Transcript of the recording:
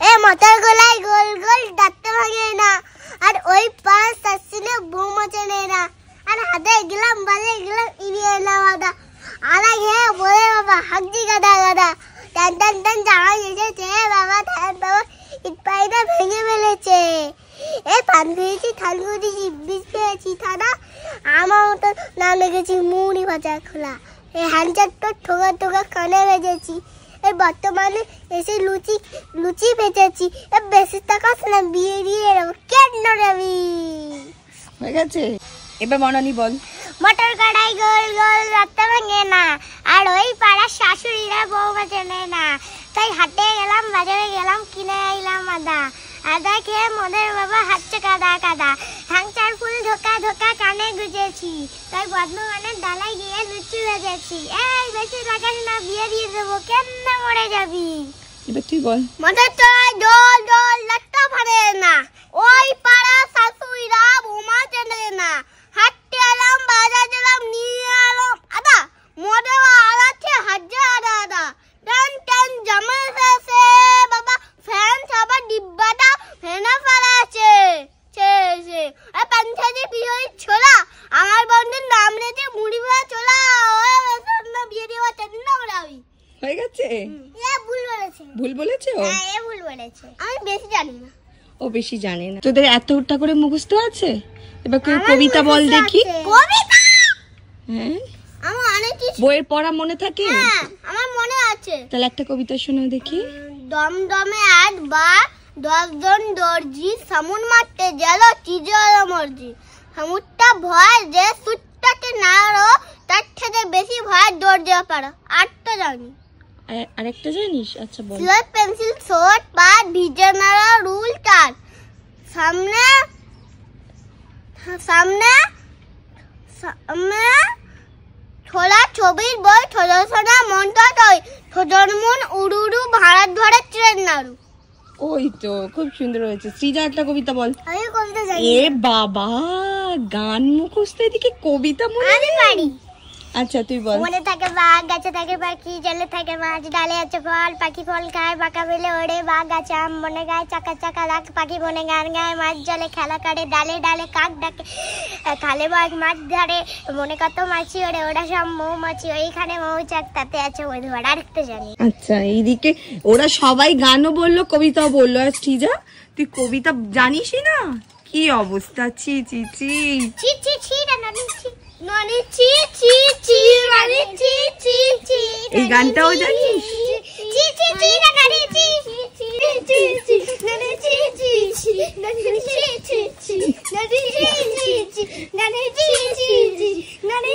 এ মাথার গলায় গোল গোল ডাকতে ভাঙে না, আর ওই পাশ আসলে বৌমা চেনে না, আর হাতে গেলাম বাজে গেলাম ইনিয়ে না বাদা, আর হে বলে বাবা হাগজি গাদা গাদা, টান টান টান জামা এসেছে বাবা, ধ্যান বাবা ইট পাইটা ভেঙে ফেলেছে। এ পান খেয়েছি, থান খেয়েছি, বিষ খেয়েছি, থানা আমার মতো নাম লেগেছি মুড়ি ভাজা খোলা। এই হ্যান্ডচারটা ঠোকা ঠোকা কানে ভেজেছি। এই বর্তমানে এসে লুচি লুচি ভেজেছি। এ বেশি টাকা না বিয়ে দিয়ে নেবো, কেন নেবি? হয়ে গেছে, এবার মনানি বল। মটর কড়াই গোল গোল রাখতে ভাঙে না, আর ওই পাড়ার শাশুড়িরা বৌমা চেনে না, তাই হাটে গেলাম বাজারে গেলাম কিনে আইলাম আদা, আদা খেয়ে মনের বাবা হাঁটছে কাদা কাদা, হ্যাংচার ফুল ধোকা ধোকা কানে গুজেছি, তাই বর্ধমানের ডালায় গিয়ে লুচি ভেজেছি। এই বেশি লাগাস না, বিয়ে দিয়ে দেবো, কেন মরে যাবি? এবার তুই বল। মটর কড়াই গোল গোল রাখতে পারে না, ওই পাড়ার শাশুড়িরা বৌমা চেনে না, হাঁটতে এলাম বাজার গেলাম নিয়ে এলাম আদা, মনে আলাচ্ছে হাজার আদা আদা, টান টান জামা এসেছে বাবা, ফ্যান সবার ডিব্বাটা ফেনা ফেলাছে, আর পাঞ্চায়েতে বিয়ে ছোলা, আমার বন্ধুর নাম রেখে মুড়ি ভাজা ছোলা, বিয়ে দেওয়া চেন ওরাই। হয়ে গেছে? ভুল বলেছে। ভুল বলেছে ও? হ্যাঁ ভুল বলেছে, আমি বেশি জানি না। ও বেশি জানে না। তোদের এতটা করে মুখস্থ আছে? এবার কেউ কবিতা বল দেখি। কবিতা? হ্যাঁ আমার অনেক কিছু বইয়ের পড়া মনে থাকে? হ্যাঁ আমার মনে আছে। তাহলে একটা কবিতা শোনাও দেখি। দমদমে একবার 10 জন দর্জি সামুন মারতে গেল চিজল মর্জি, সামুরটা ভয় যে সুটটাকে নাড়ো, তার থেকে বেশি ভয় দর্জা পারো। আটটা জানি। আরেকটা জানিস? আচ্ছা বল। সিলেট পেন্সিল শর্ট পা ভিজে নাড়া রুল টান, সামনে সামনে সামনে ছোলা ছবির বই, ছোলা সোনা মনটা তৈ, ছোটর মন উড়ু উড়ু ভাড়ার ধরে ট্রেন নাড়ু। ওই তো খুব সুন্দর হয়েছে। সৃজা একটা কবিতা বল। আমি কবিতা জানি। এ বাবা, গান মুখস্থ এদিকে কবিতা মনে আমি পারি। আচ্ছা তুই বল। মনে থাকে বাঘ, গাছে থাকে পাখি, জলে থাকে মাছ, ডালে আছে ফল, পাখি ফল খায়, বাঁকা বেলে ওড়ে, বাঘ গাছে আম বনে গায়, চাকা চাকা রাখ, পাখি বনে গান গায়, মাছ জলে খেলা করে, ডালে ডালে কাক ডাকে, খালে বাঘ মাছ ধরে, মনে কত মাছি ওড়ে, ওরা সব মৌমাছি, ওইখানে মৌচাক, তাতে আছে মধু। আরেকটা জানি। আচ্ছা এইদিকে ওরা সবাই গানও বললো কবিতাও বললো, আর সৃজা তুই কবিতা জানিসই না? কি অবস্থা! ছি ছি ছি ছি ছি ছি নানি ছি নানি ছি ছি ছি নানি ছি ছি ছি। এই গানটাও জানিস? ছি ছি ছি নানি ছি ছি ছি ছি নানি ছি ছি ছি নানি ছি ছি ছি নানি ছি ছি ছি নানি ছি ছি ছি নানি